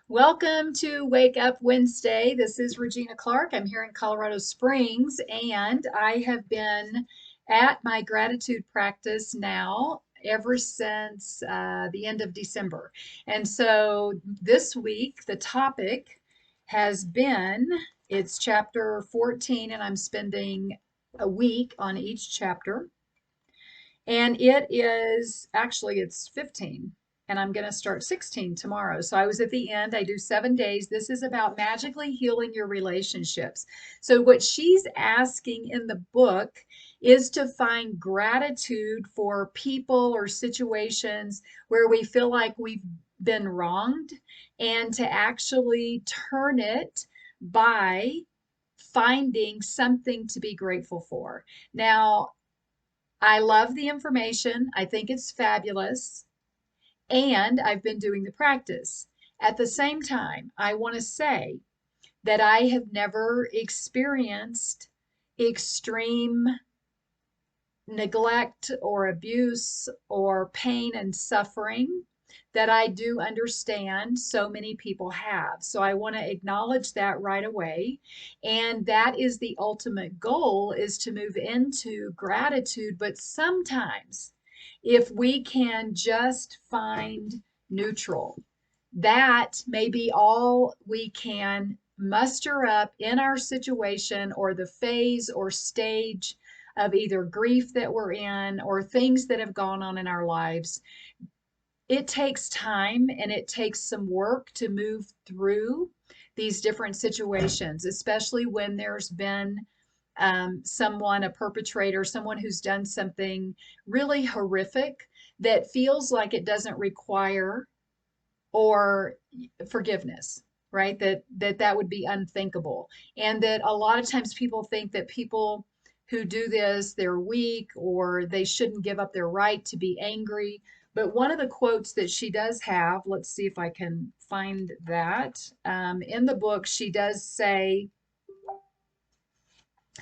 Welcome to Wake Up Wednesday. This is Regina Clark. I'm here in Colorado Springs, and I have been at my gratitude practice now ever since the end of December. And so this week, the topic has been it's chapter 14, and I'm spending a week on each chapter. And it's 15, and I'm going to start 16 tomorrow. So I was at the end. I do 7 days. This is about magically healing your relationships. So what she's asking in the book is to find gratitude for people or situations where we feel like we've been wronged, and to actually turn it by finding something to be grateful for. Now, I love the information. I think it's fabulous. And I've been doing the practice. At the same time, I want to say that I have never experienced extreme neglect or abuse or pain and suffering that I do understand so many people have. So I want to acknowledge that right away. And that is the ultimate goal, is to move into gratitude. But sometimes if we can just find neutral, that may be all we can muster up in our situation or the phase or stage of either grief that we're in or things that have gone on in our lives. It takes time and it takes some work to move through these different situations, especially when there's been someone, a perpetrator, someone who's done something really horrific that feels like it doesn't require or forgiveness, right? That would be unthinkable. And that a lot of times people think that people who do this, they're weak, or they shouldn't give up their right to be angry. But one of the quotes that she does have, let's see if I can find that. In the book, she does say,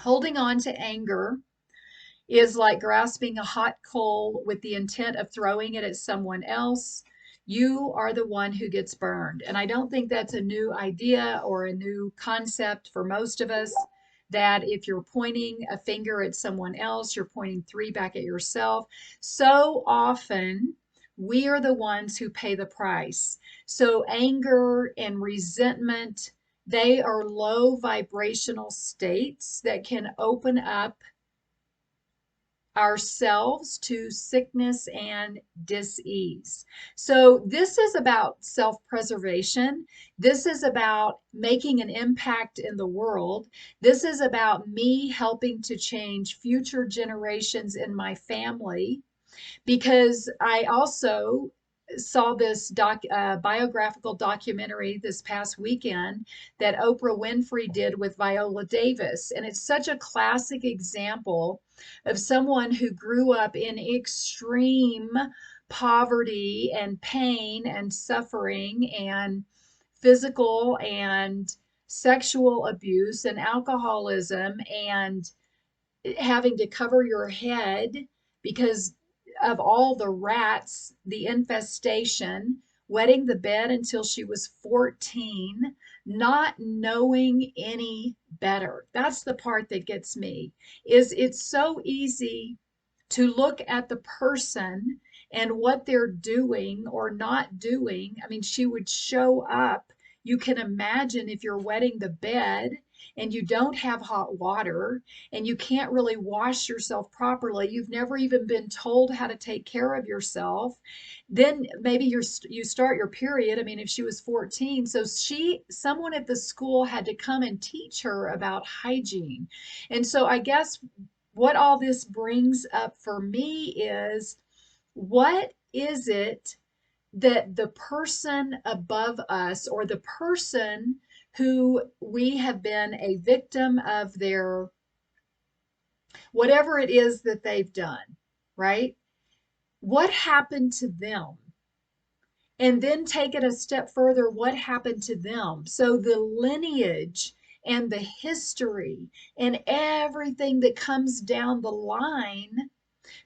holding on to anger is like grasping a hot coal with the intent of throwing it at someone else. You are the one who gets burned. And I don't think that's a new idea or a new concept for most of us, that if you're pointing a finger at someone else, you're pointing three back at yourself. So often, we are the ones who pay the price. So anger and resentment, they are low vibrational states that can open up ourselves to sickness and dis-ease. So this is about self-preservation. This is about making an impact in the world. This is about me helping to change future generations in my family, because I also saw this biographical documentary this past weekend that Oprah Winfrey did with Viola Davis. And it's such a classic example of someone who grew up in extreme poverty and pain and suffering and physical and sexual abuse and alcoholism, and having to cover your head because of all the rats, the infestation, wetting the bed until she was 14, not knowing any better. That's the part that gets me. Is it's so easy to look at the person and what they're doing or not doing. I mean, she would show up. You can imagine if you're wetting the bed and you don't have hot water and you can't really wash yourself properly, you've never even been told how to take care of yourself. Then maybe you start your period. I mean, if she was 14, so someone at the school had to come and teach her about hygiene. And so I guess what all this brings up for me is, what is it that the person above us, or the person who we have been a victim of their whatever it is that they've done, right? What happened to them? And then take it a step further, what happened to them? So the lineage and the history and everything that comes down the line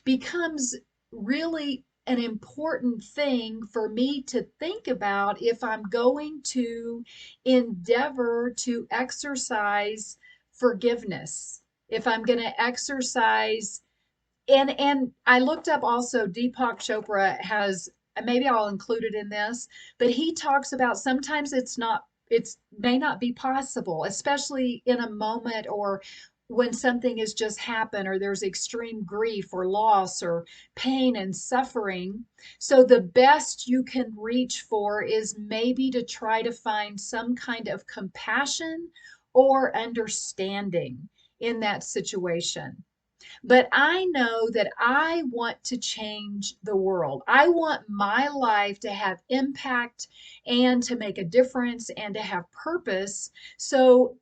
becomes really an important thing for me to think about if I'm going to endeavor to exercise forgiveness, if I'm going to exercise. And I looked up also, Deepak Chopra has, maybe I'll include it in this, but he talks about sometimes it's may not be possible, especially in a moment or when something has just happened or there's extreme grief or loss or pain and suffering. So the best you can reach for is maybe to try to find some kind of compassion or understanding in that situation. But I know that I want to change the world. I want my life to have impact and to make a difference and to have purpose. So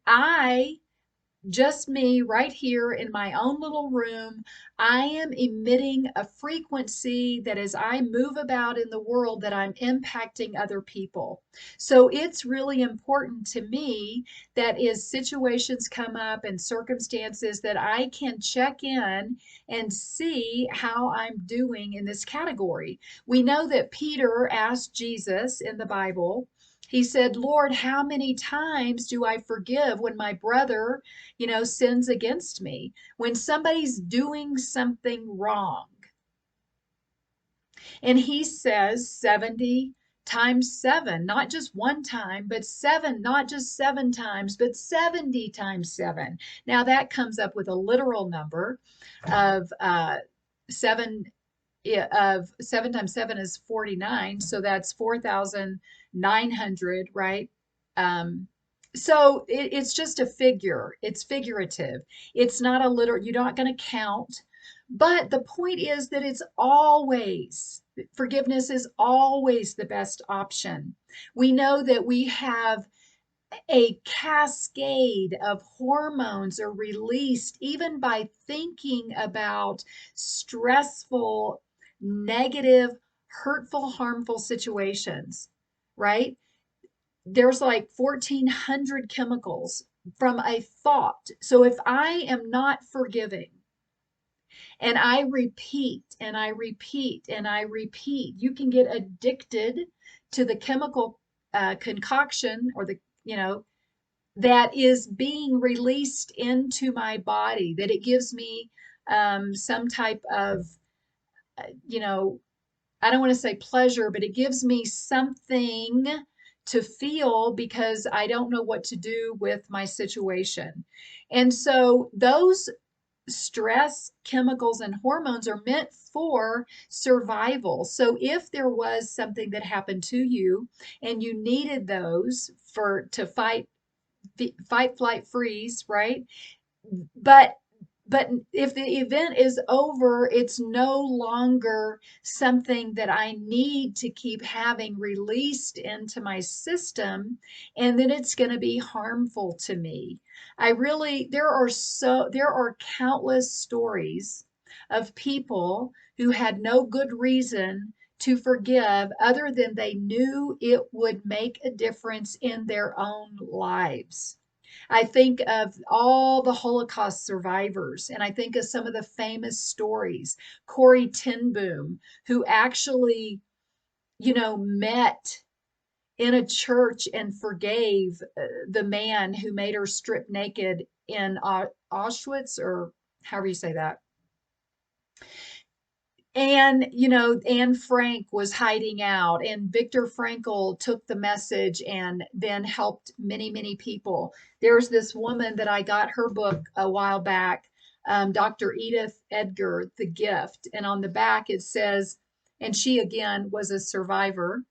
just me right here in my own little room, I am emitting a frequency that as I move about in the world that I'm impacting other people. So it's really important to me that as situations come up and circumstances that I can check in and see how I'm doing in this category. We know that Peter asked Jesus in the Bible, he said, Lord, how many times do I forgive when my brother, sins against me? When somebody's doing something wrong. And he says 70 times 7, not just one time, but 7, not just 7 times, but 70 times 7. Now that comes up with a literal number of 7. Of 7 times 7 is 49, so that's 4,900, right? So it's just a figure. It's figurative. It's not a literal, you're not going to count. But the point is that forgiveness is always the best option. We know that we have a cascade of hormones are released even by thinking about stressful, negative, hurtful, harmful situations, right? There's like 1,400 chemicals from a thought. So if I am not forgiving and I repeat and I repeat and I repeat, you can get addicted to the chemical concoction or that is being released into my body, that it gives me some type of, you know, I don't want to say pleasure, but it gives me something to feel because I don't know what to do with my situation. And so those stress chemicals and hormones are meant for survival. So if there was something that happened to you and you needed those to fight, flight, freeze, right? But but if the event is over, it's no longer something that I need to keep having released into my system, and then it's going to be harmful to me. There are countless stories of people who had no good reason to forgive other than they knew it would make a difference in their own lives. I think of all the Holocaust survivors, and I think of some of the famous stories. Corrie ten Boom, who actually, met in a church and forgave the man who made her strip naked in Auschwitz, or however you say that. And, Anne Frank was hiding out, and Viktor Frankl took the message and then helped many, many people. There's this woman that I got her book a while back, Dr. Edith Edgar, The Gift. And on the back it says, and she again was a survivor,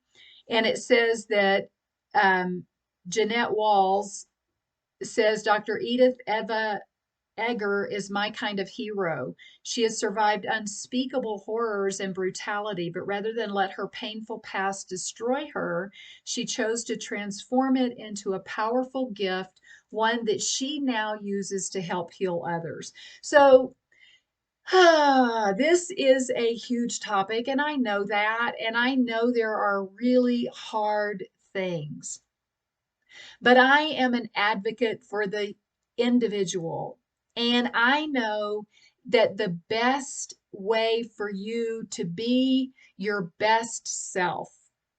and it says that Jeanette Walls says, Dr. Edith Eva Edgar is my kind of hero. She has survived unspeakable horrors and brutality, but rather than let her painful past destroy her, she chose to transform it into a powerful gift, one that she now uses to help heal others. So, this is a huge topic, and I know that, and I know there are really hard things. But I am an advocate for the individual. And I know that the best way for you to be your best self.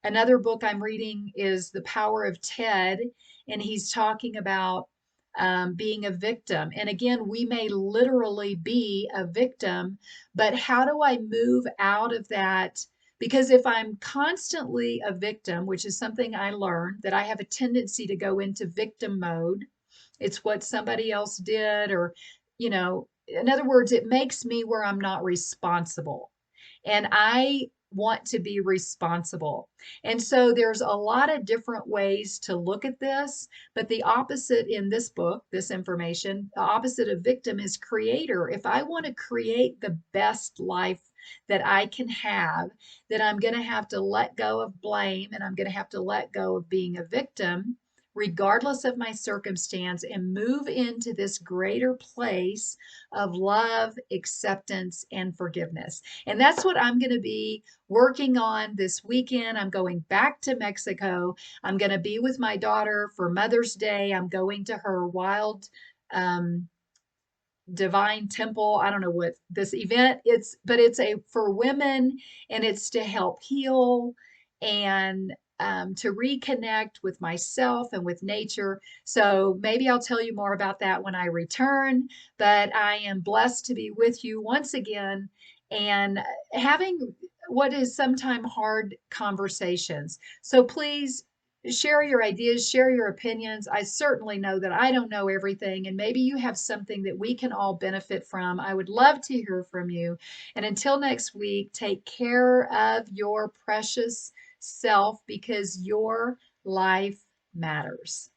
Another book I'm reading is The Power of Ted, and he's talking about being a victim. And again, we may literally be a victim, but how do I move out of that? Because if I'm constantly a victim, which is something I learned, that I have a tendency to go into victim mode, it's what somebody else did, or, in other words, it makes me where I'm not responsible. And I want to be responsible. And so there's a lot of different ways to look at this, but the opposite in this book, this information, the opposite of victim is creator. If I want to create the best life that I can have, then I'm going to have to let go of blame, and I'm going to have to let go of being a victim, regardless of my circumstance, and move into this greater place of love, acceptance, and forgiveness. And that's what I'm going to be working on this weekend. I'm going back to Mexico. I'm going to be with my daughter for Mother's Day. I'm going to her wild um, divine temple. I don't know what this event it's, but it's a for women, and it's to help heal and to reconnect with myself and with nature. So maybe I'll tell you more about that when I return, but I am blessed to be with you once again and having what is sometimes hard conversations. So please share your ideas, share your opinions. I certainly know that I don't know everything, and maybe you have something that we can all benefit from. I would love to hear from you. And until next week, take care of your precious self, because your life matters.